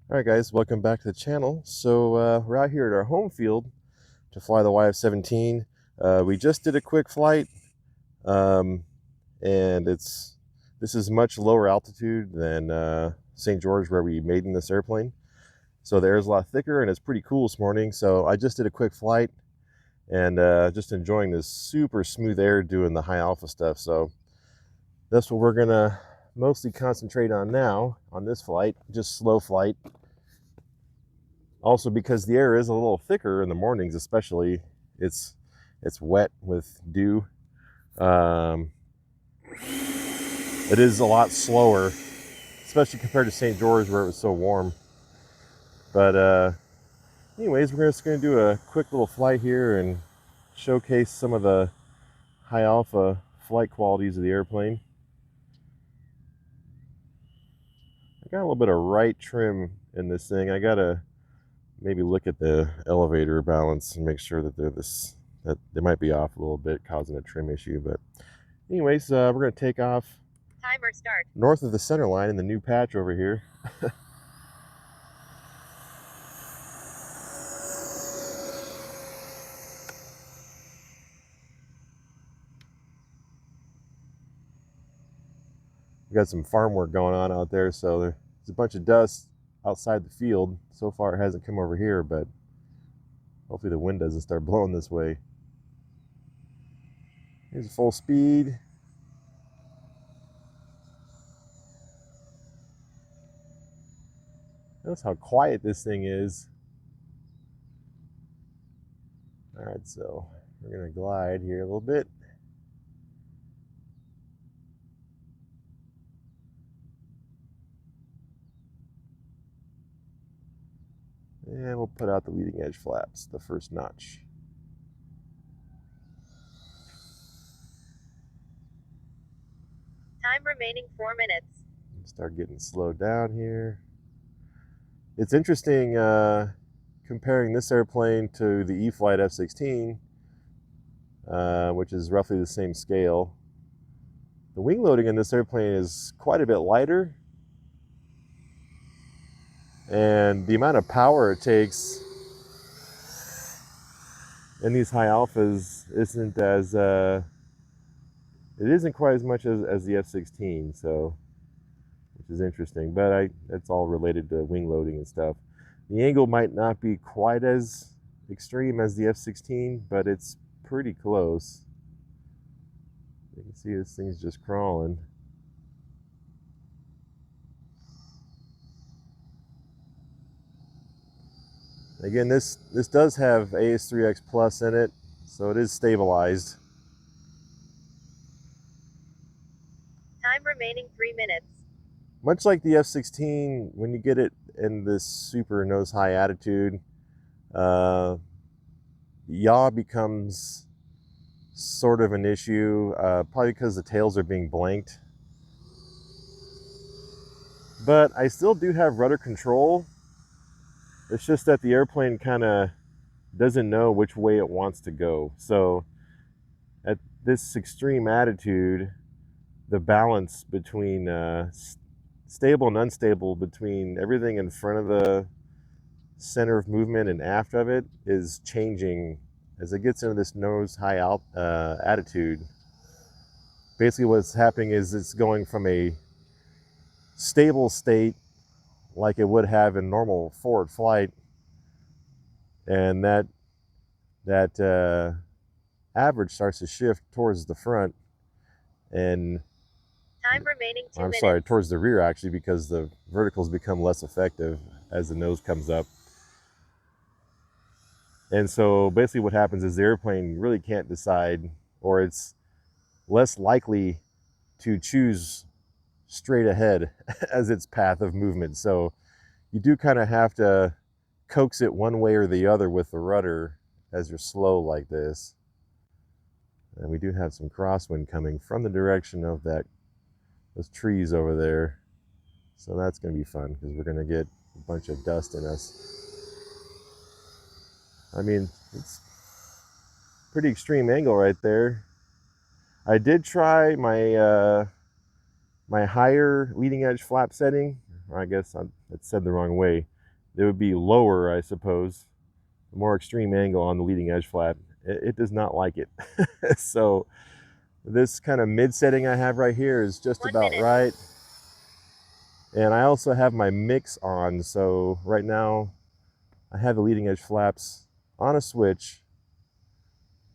All right, guys, welcome back to the channel. So we're out here at our home field to fly the YF-17. We just did a quick flight, um, and this is much lower altitude than St. George, where we made in this airplane. So the air is a lot thicker, and it's pretty cool this morning. So I just did a quick flight, and just enjoying this super smooth air doing the high alpha stuff. So that's what we're gonna mostly concentrate on now on this flight, just slow flight. Also, because the air is a little thicker in the mornings, especially, it's wet with dew. Um, it is a lot slower, especially compared to St. George where it was so warm. But anyways, we're just going to do a quick little flight here and showcase some of the high alpha flight qualities of the airplane. I got a little bit of right trim in this thing. I gotta maybe look at the elevator balance and make sure that that they might be off a little bit, causing a trim issue. But anyways, we're gonna take off. Timer start. North of the center line in the new patch over here. We got some farm work going on out there, so there's a bunch of dust outside the field. So far, it hasn't come over here, but hopefully the wind doesn't start blowing this way. Here's full speed. Notice how quiet this thing is. All right, so we're gonna glide here a little bit. And we'll put out the leading edge flaps, the first notch. Time remaining 4 minutes. Start getting slowed down here. It's interesting comparing this airplane to the E-flite F-16, which is roughly the same scale. The wing loading in this airplane is quite a bit lighter, and the amount of power it takes in these high alphas isn't as it isn't quite as much as the F-16, so which is interesting. But that's all related to wing loading and stuff. The angle might not be quite as extreme as the F-16, but it's pretty close. You can see this thing's just crawling. Again, this does have AS3X Plus in it, so it is stabilized. Time remaining 3 minutes. Much like the F-16, when you get it in this super nose high attitude, yaw becomes sort of an issue, probably because the tails are being blanked. But I still do have rudder control. It's just that the airplane kind of doesn't know which way it wants to go. So at this extreme attitude, the balance between stable and unstable, between everything in front of the center of movement and aft of it, is changing as it gets into this nose high attitude. Basically what's happening is it's going from a stable state like it would have in normal forward flight, and that average starts to shift towards the front, and time remaining 2 minutes. I'm sorry, towards the rear actually, because the verticals become less effective as the nose comes up. And so basically what happens is the airplane really can't decide, or it's less likely to choose straight ahead as its path of movement. So you do kind of have to coax it one way or the other with the rudder as you're slow like this. And we do have some crosswind coming from the direction of those trees over there. So that's going to be fun because we're going to get a bunch of dust in us. I mean, it's pretty extreme angle right there. I did try my my higher leading edge flap setting. Or I guess I said the wrong way. it would be lower, I suppose, more extreme angle on the leading edge flap. It does not like it. So this kind of mid setting I have right here is just 1 about minute. right. And I also have my mix on, so right now I have the leading edge flaps on a switch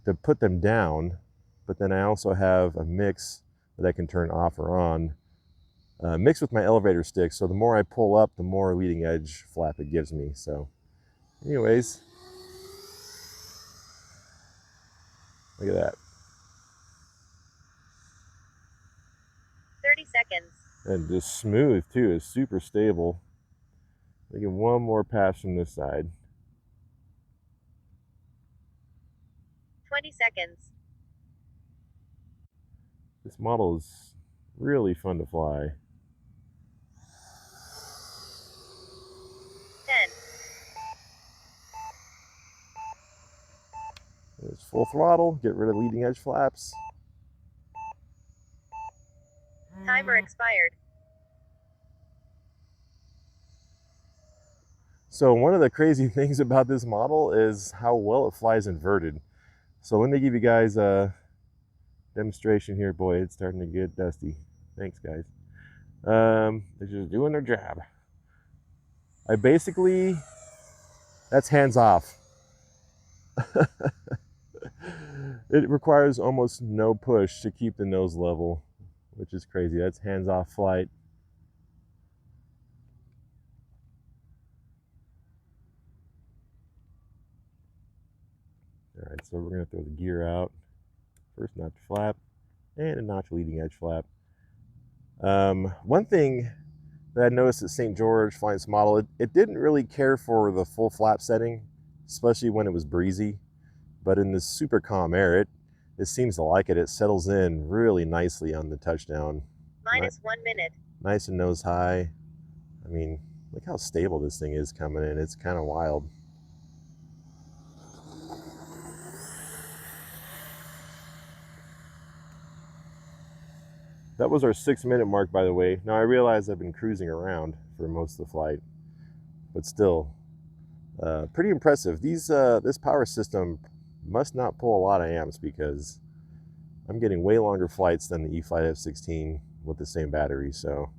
to put them down, but then I also have a mix that I can turn off or on, mixed with my elevator stick. So the more I pull up, the more leading edge flap it gives me. So anyways, look at that. 30 seconds. And just smooth too, is super stable. Making one more pass from this side. 20 seconds. This model is really fun to fly. 10. It's full throttle, get rid of leading edge flaps. Timer expired. So one of the crazy things about this model is how well it flies inverted. So let me give you guys a demonstration here. Boy, it's starting to get dusty. Thanks, guys. They're just doing their job. I basically, that's hands off. It requires almost no push to keep the nose level, which is crazy. That's hands off flight. All right, so we're gonna throw the gear out. First notch flap and a notch leading edge flap. One thing that I noticed at St. George flying this model, it didn't really care for the full flap setting, especially when it was breezy. But in this super calm air, it seems to like it. It settles in really nicely on the touchdown. Minus 1 minute. Nice and nose high. I mean, look how stable this thing is coming in. It's kind of wild. That was our 6-minute mark, by the way. Now I realize I've been cruising around for most of the flight, but still, pretty impressive. This power system must not pull a lot of amps, because I'm getting way longer flights than the YF-17 with the same battery. So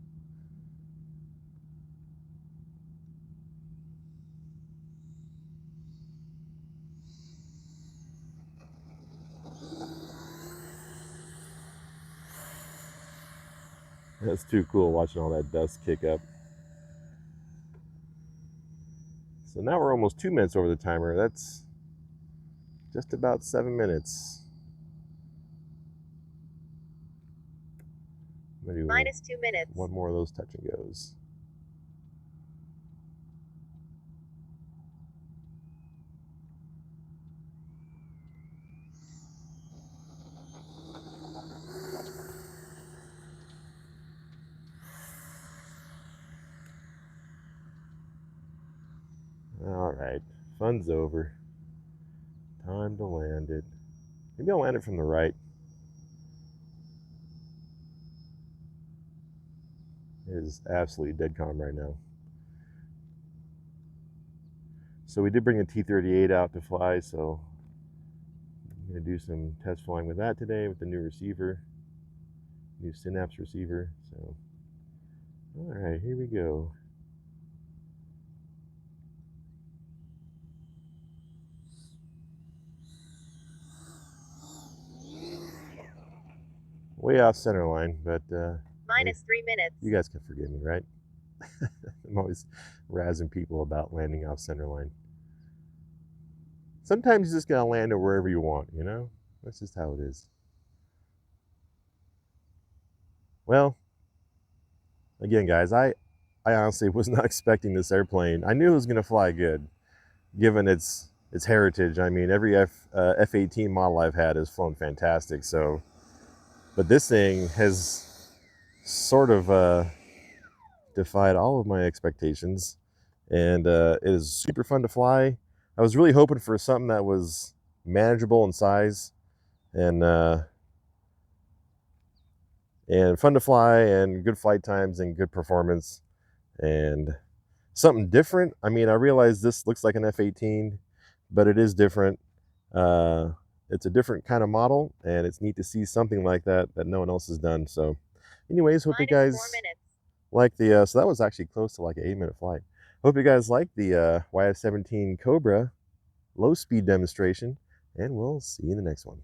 that's too cool watching all that dust kick up. So now we're almost 2 minutes over the timer. That's just about 7 minutes. I'm gonna do Minus 2 minutes. one more of those touch and goes. All right, fun's over. Time to land it. Maybe I'll land it from the right. It is absolutely dead calm right now. So we did bring a T-38 out to fly, so I'm gonna do some test flying with that today with the new receiver, new Synapse receiver. So, all right, here we go. Way off center line, but Minus 3 minutes. you guys can forgive me, right? I'm always razzing people about landing off center line. Sometimes you just gotta land it wherever you want, you know? That's just how it is. Well, again, guys, I honestly was not expecting this airplane. I knew it was gonna fly good, given its heritage. I mean, every F-18 model I've had has flown fantastic. So, but this thing has sort of defied all of my expectations, and it is super fun to fly. I was really hoping for something that was manageable in size, and fun to fly, and good flight times, and good performance. And something different. I mean, I realize this looks like an F-18, but it is different. It's a different kind of model, and it's neat to see something like that that no one else has done. So anyways, hope you Minus 4 guys minutes. like the, so that was actually close to like an 8-minute flight. Hope you guys like the YF-17 Cobra low speed demonstration, and we'll see you in the next one.